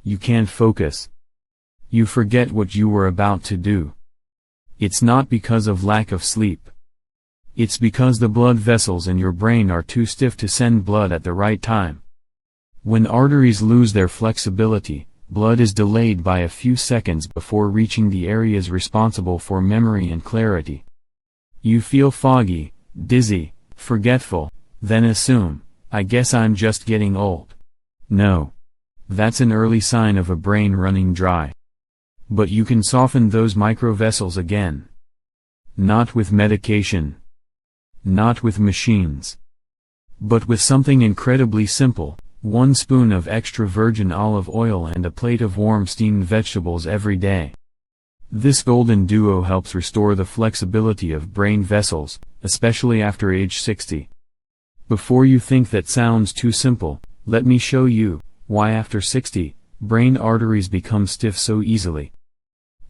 You can't focus. You forget what you were about to do. It's not because of lack of sleep. It's because the blood vessels in your brain are too stiff to send blood at the right time. When arteries lose their flexibility, blood is delayed by a few seconds before reaching the areas responsible for memory and clarity. You feel foggy, dizzy, forgetful, then assume, I guess I'm just getting old. No. That's an early sign of a brain running dry. But you can soften those microvessels again. Not with medication. Not with machines. But with something incredibly simple, 1 spoon of extra virgin olive oil and a plate of warm steamed vegetables every day. This golden duo helps restore the flexibility of brain vessels, especially after age 60. Before you think that sounds too simple, let me show you why after 60, brain arteries become stiff so easily.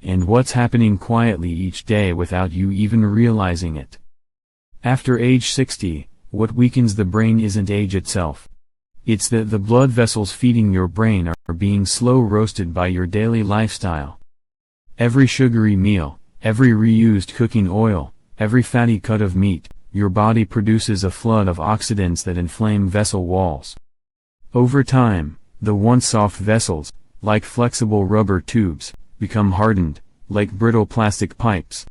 And what's happening quietly each day without you even realizing it. After age 60, what weakens the brain isn't age itself. It's that the blood vessels feeding your brain are being slow roasted by your daily lifestyle. Every sugary meal, every reused cooking oil, every fatty cut of meat, your body produces a flood of oxidants that inflame vessel walls. Over time, the once soft vessels, like flexible rubber tubes, become hardened, like brittle plastic pipes.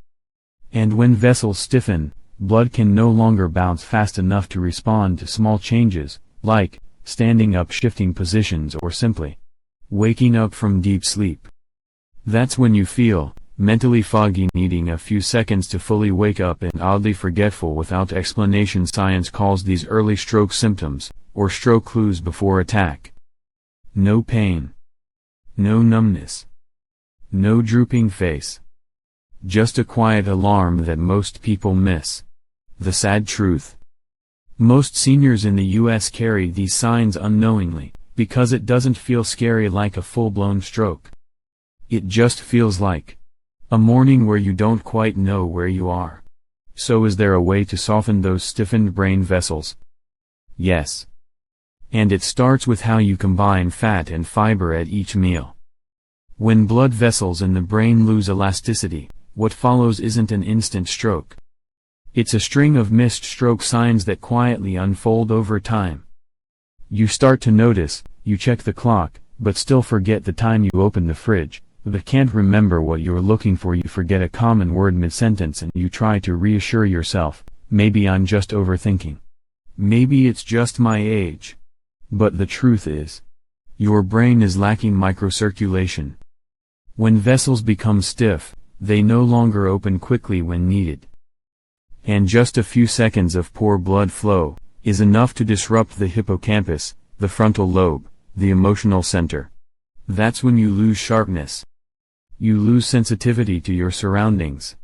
And when vessels stiffen, blood can no longer bounce fast enough to respond to small changes, like standing up, shifting positions, or simply waking up from deep sleep. That's when you feel mentally foggy, needing a few seconds to fully wake up, and oddly forgetful without explanation. Science calls these early stroke symptoms, or stroke clues before attack. No pain. No numbness. No drooping face. Just a quiet alarm that most people miss. The sad truth. Most seniors in the US carry these signs unknowingly, because it doesn't feel scary like a full-blown stroke. It just feels like a morning where you don't quite know where you are. So is there a way to soften those stiffened brain vessels? Yes. And it starts with how you combine fat and fiber at each meal. When blood vessels in the brain lose elasticity, what follows isn't an instant stroke. It's a string of missed stroke signs that quietly unfold over time. You start to notice, you check the clock, but still forget the time you opened the fridge, but can't remember what you're looking for. You forget a common word mid-sentence and you try to reassure yourself, maybe I'm just overthinking. Maybe it's just my age. But the truth is, your brain is lacking microcirculation. When vessels become stiff, they no longer open quickly when needed. And just a few seconds of poor blood flow is enough to disrupt the hippocampus, the frontal lobe, the emotional center. That's when you lose sharpness. You lose sensitivity to your surroundings.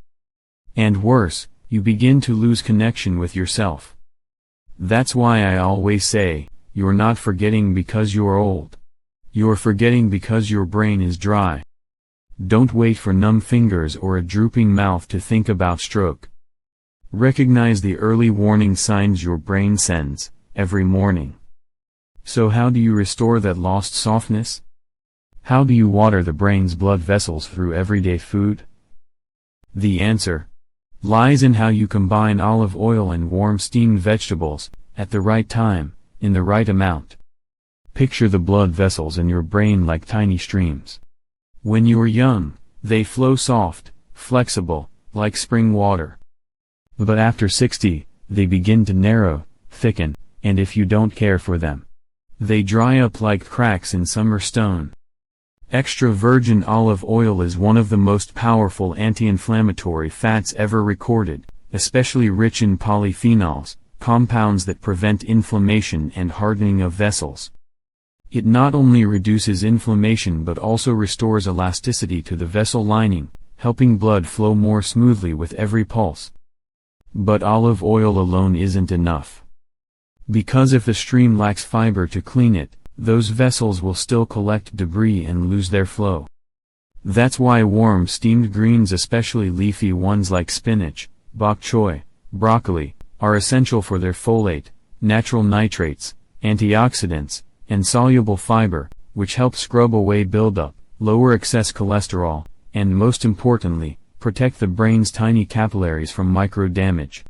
And worse, you begin to lose connection with yourself. That's why I always say, you're not forgetting because you're old. You're forgetting because your brain is dry. Don't wait for numb fingers or a drooping mouth to think about stroke. Recognize the early warning signs your brain sends, every morning. So how do you restore that lost softness? How do you water the brain's blood vessels through everyday food? The answer lies in how you combine olive oil and warm steamed vegetables, at the right time, in the right amount. Picture the blood vessels in your brain like tiny streams. When you're young, they flow soft, flexible, like spring water. But after 60, they begin to narrow, thicken, and if you don't care for them, they dry up like cracks in summer stone. Extra virgin olive oil is one of the most powerful anti-inflammatory fats ever recorded, especially rich in polyphenols, compounds that prevent inflammation and hardening of vessels. It not only reduces inflammation but also restores elasticity to the vessel lining, helping blood flow more smoothly with every pulse. But olive oil alone isn't enough. Because if the stream lacks fiber to clean it, those vessels will still collect debris and lose their flow. That's why warm steamed greens, especially leafy ones like spinach, bok choy, broccoli, are essential for their folate, natural nitrates, antioxidants, and soluble fiber, which help scrub away buildup, lower excess cholesterol, and most importantly, protect the brain's tiny capillaries from micro-damage.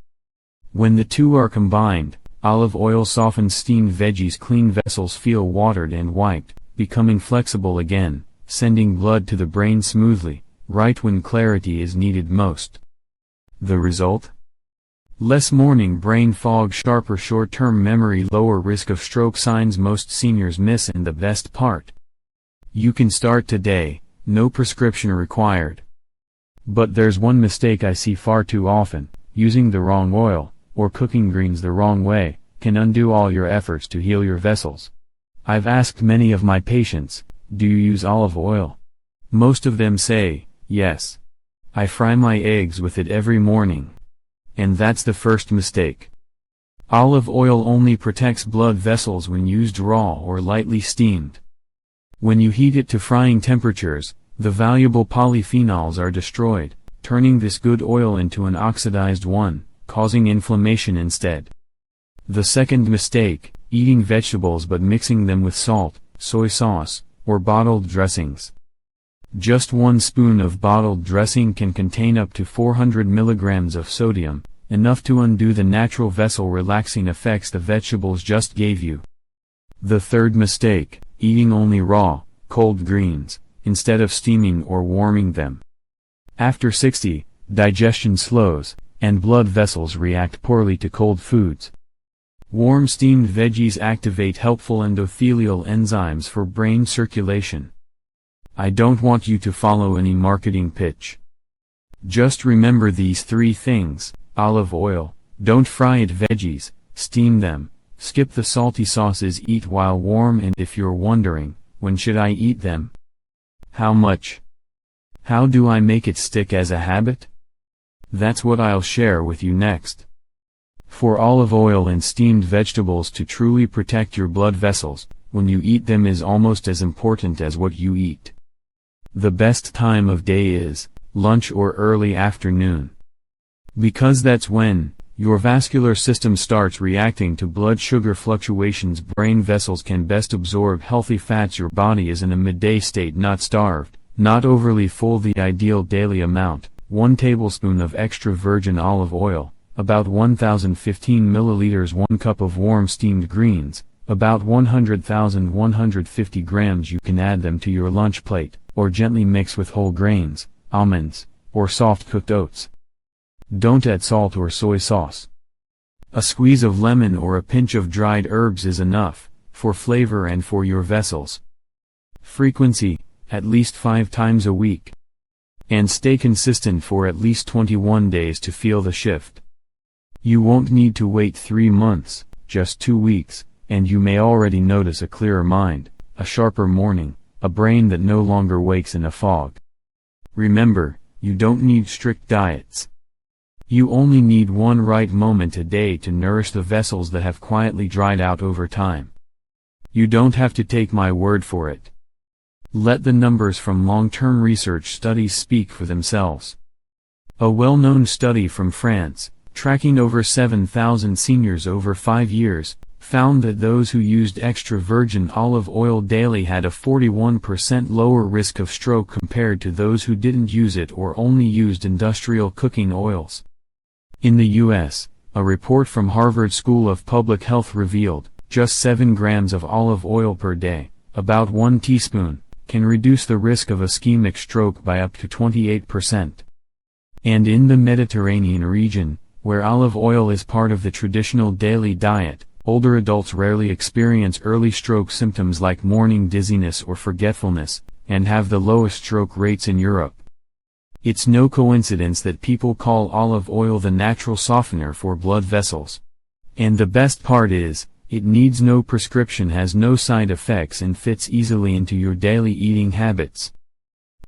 When the two are combined, olive oil softens steamed veggies. Clean vessels feel watered and wiped, becoming flexible again, sending blood to the brain smoothly, right when clarity is needed most. The result? Less morning brain fog, sharper short-term memory, lower risk of stroke, signs most seniors miss, and the best part. You can start today, no prescription required. But there's one mistake I see far too often: using the wrong oil, or cooking greens the wrong way, can undo all your efforts to heal your vessels. I've asked many of my patients, do you use olive oil? Most of them say, yes. I fry my eggs with it every morning. And that's the first mistake. Olive oil only protects blood vessels when used raw or lightly steamed. When you heat it to frying temperatures, the valuable polyphenols are destroyed, turning this good oil into an oxidized one, causing inflammation instead. The second mistake: eating vegetables but mixing them with salt, soy sauce, or bottled dressings. Just 1 spoon of bottled dressing can contain up to 400 milligrams of sodium, enough to undo the natural vessel-relaxing effects the vegetables just gave you. The third mistake: eating only raw, cold greens, instead of steaming or warming them. After 60, digestion slows, and blood vessels react poorly to cold foods. Warm steamed veggies activate helpful endothelial enzymes for brain circulation. I don't want you to follow any marketing pitch. Just remember these 3 things: olive oil, don't fry it; veggies, steam them; skip the salty sauces, eat while warm; and if you're wondering, when should I eat them? How much? How do I make it stick as a habit? That's what I'll share with you next. For olive oil and steamed vegetables to truly protect your blood vessels, when you eat them is almost as important as what you eat. The best time of day is lunch or early afternoon. Because that's when your vascular system starts reacting to blood sugar fluctuations. Brain vessels can best absorb healthy fats. Your body is in a midday state, not starved, not overly full. The ideal daily amount: 1 tablespoon of extra virgin olive oil, about 1015 milliliters; 1 cup of warm steamed greens, about 150 grams. You can add them to your lunch plate, or gently mix with whole grains, almonds, or soft-cooked oats. Don't add salt or soy sauce. A squeeze of lemon or a pinch of dried herbs is enough, for flavor and for your vessels. Frequency: at least 5 times a week. And stay consistent for at least 21 days to feel the shift. You won't need to wait 3 months, just 2 weeks, and you may already notice a clearer mind, a sharper morning, a brain that no longer wakes in a fog. Remember, you don't need strict diets. You only need one right moment a day to nourish the vessels that have quietly dried out over time. You don't have to take my word for it. Let the numbers from long-term research studies speak for themselves. A well-known study from France, tracking over 7,000 seniors over 5 years, found that those who used extra virgin olive oil daily had a 41% lower risk of stroke compared to those who didn't use it or only used industrial cooking oils. In the US, a report from Harvard School of Public Health revealed, just 7 grams of olive oil per day, about 1 teaspoon, can reduce the risk of ischemic stroke by up to 28%. And in the Mediterranean region, where olive oil is part of the traditional daily diet, older adults rarely experience early stroke symptoms like morning dizziness or forgetfulness, and have the lowest stroke rates in Europe. It's no coincidence that people call olive oil the natural softener for blood vessels. And the best part is, it needs no prescription, has no side effects, and fits easily into your daily eating habits.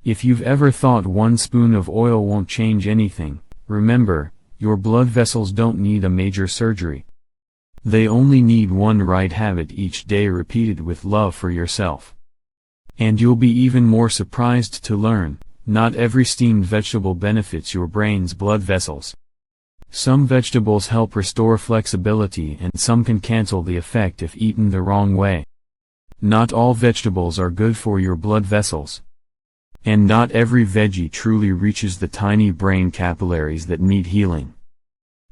If you've ever thought 1 spoon of oil won't change anything, remember, your blood vessels don't need a major surgery. They only need one right habit each day, repeated with love for yourself. And you'll be even more surprised to learn, not every steamed vegetable benefits your brain's blood vessels. Some vegetables help restore flexibility, and some can cancel the effect if eaten the wrong way. Not all vegetables are good for your blood vessels. And not every veggie truly reaches the tiny brain capillaries that need healing.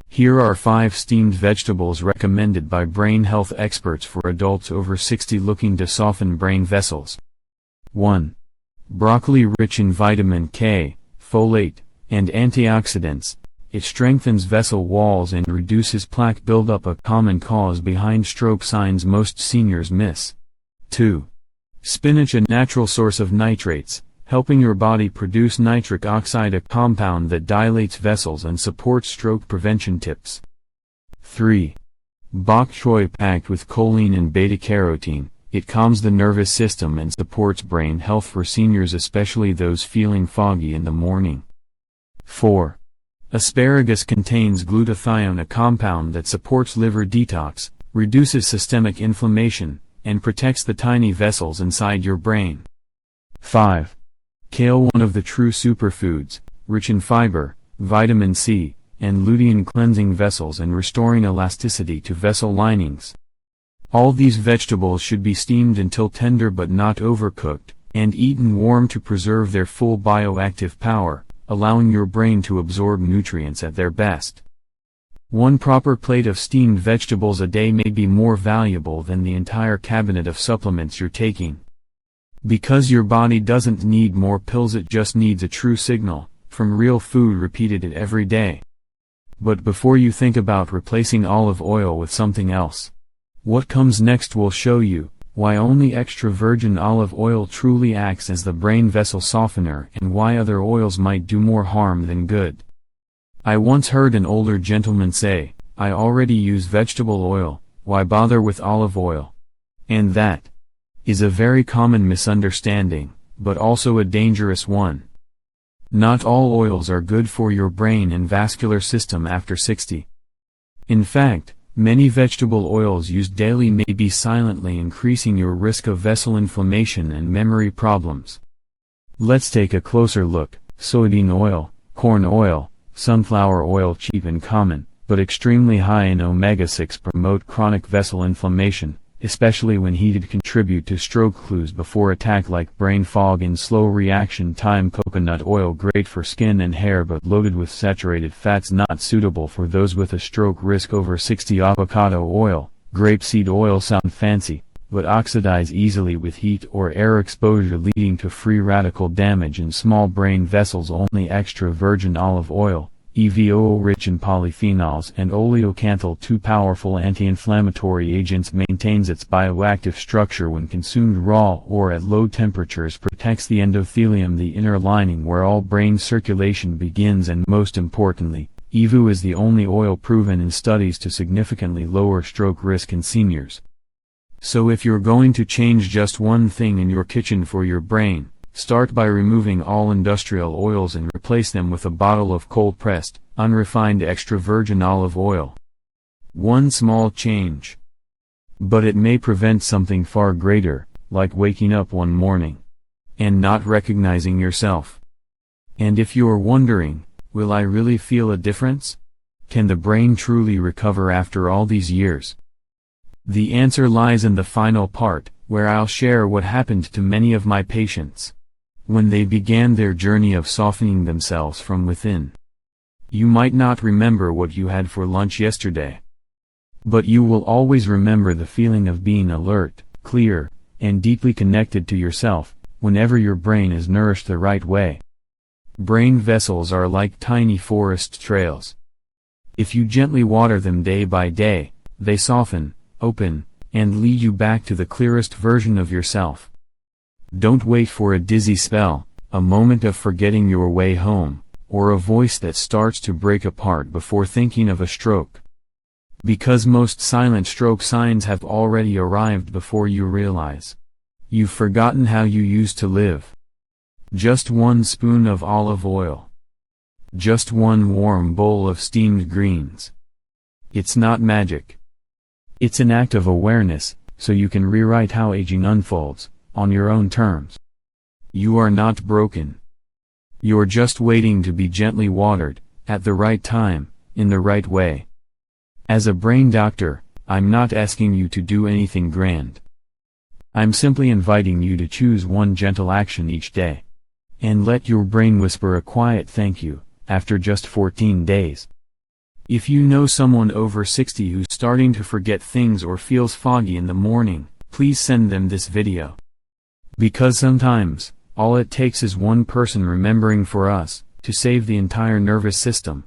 Here are 5 steamed vegetables recommended by brain health experts for adults over 60 looking to soften brain vessels. 1. Broccoli, rich in vitamin K, folate, and antioxidants. It strengthens vessel walls and reduces plaque buildup, a common cause behind stroke signs most seniors miss. 2. Spinach, a natural source of nitrates, helping your body produce nitric oxide, a compound that dilates vessels and supports stroke prevention tips. 3. Bok choy, packed with choline and beta-carotene. It calms the nervous system and supports brain health for seniors, especially those feeling foggy in the morning. 4. Asparagus contains glutathione, a compound that supports liver detox, reduces systemic inflammation, and protects the tiny vessels inside your brain. 5. Kale, one of the true superfoods, rich in fiber, vitamin C, and lutein, cleansing vessels and restoring elasticity to vessel linings. All these vegetables should be steamed until tender but not overcooked, and eaten warm to preserve their full bioactive power, allowing your brain to absorb nutrients at their best. 1 proper plate of steamed vegetables a day may be more valuable than the entire cabinet of supplements you're taking. Because your body doesn't need more pills, it just needs a true signal, from real food repeated every day. But before you think about replacing olive oil with something else, what comes next will show you why only extra virgin olive oil truly acts as the brain vessel softener and why other oils might do more harm than good. I once heard an older gentleman say, "I already use vegetable oil, why bother with olive oil?" And that is a very common misunderstanding, but also a dangerous one. Not all oils are good for your brain and vascular system after 60. In fact, many vegetable oils used daily may be silently increasing your risk of vessel inflammation and memory problems. Let's take a closer look. Soybean oil, corn oil, sunflower oil, cheap and common, but extremely high in omega-6, promote chronic vessel inflammation, especially when heated, contribute to stroke clues before attack like brain fog and slow reaction time. Coconut oil, great for skin and hair but loaded with saturated fats, not suitable for those with a stroke risk over 60. Avocado oil, grapeseed oil, sound fancy, but oxidize easily with heat or air exposure, leading to free radical damage in small brain vessels. Only extra virgin olive oil, EVO, rich in polyphenols and oleocanthal, 2 powerful anti-inflammatory agents, maintains its bioactive structure when consumed raw or at low temperatures, protects the endothelium, the inner lining where all brain circulation begins, and most importantly, EVO is the only oil proven in studies to significantly lower stroke risk in seniors. So if you're going to change just one thing in your kitchen for your brain, start by removing all industrial oils and replace them with a bottle of cold-pressed, unrefined extra virgin olive oil. One small change. But it may prevent something far greater, like waking up one morning and not recognizing yourself. And if you're wondering, will I really feel a difference? Can the brain truly recover after all these years? The answer lies in the final part, where I'll share what happened to many of my patients when they began their journey of softening themselves from within. You might not remember what you had for lunch yesterday, but you will always remember the feeling of being alert, clear, and deeply connected to yourself, whenever your brain is nourished the right way. Brain vessels are like tiny forest trails. If you gently water them day by day, they soften, open, and lead you back to the clearest version of yourself. Don't wait for a dizzy spell, a moment of forgetting your way home, or a voice that starts to break apart before thinking of a stroke. Because most silent stroke signs have already arrived before you realize. You've forgotten how you used to live. Just 1 spoon of olive oil. Just 1 warm bowl of steamed greens. It's not magic. It's an act of awareness, so you can rewrite how aging unfolds, on your own terms. You are not broken. You're just waiting to be gently watered, at the right time, in the right way. As a brain doctor, I'm not asking you to do anything grand. I'm simply inviting you to choose one gentle action each day. And let your brain whisper a quiet thank you, after just 14 days. If you know someone over 60 who's starting to forget things or feels foggy in the morning, please send them this video. Because sometimes, all it takes is one person remembering for us, to save the entire nervous system.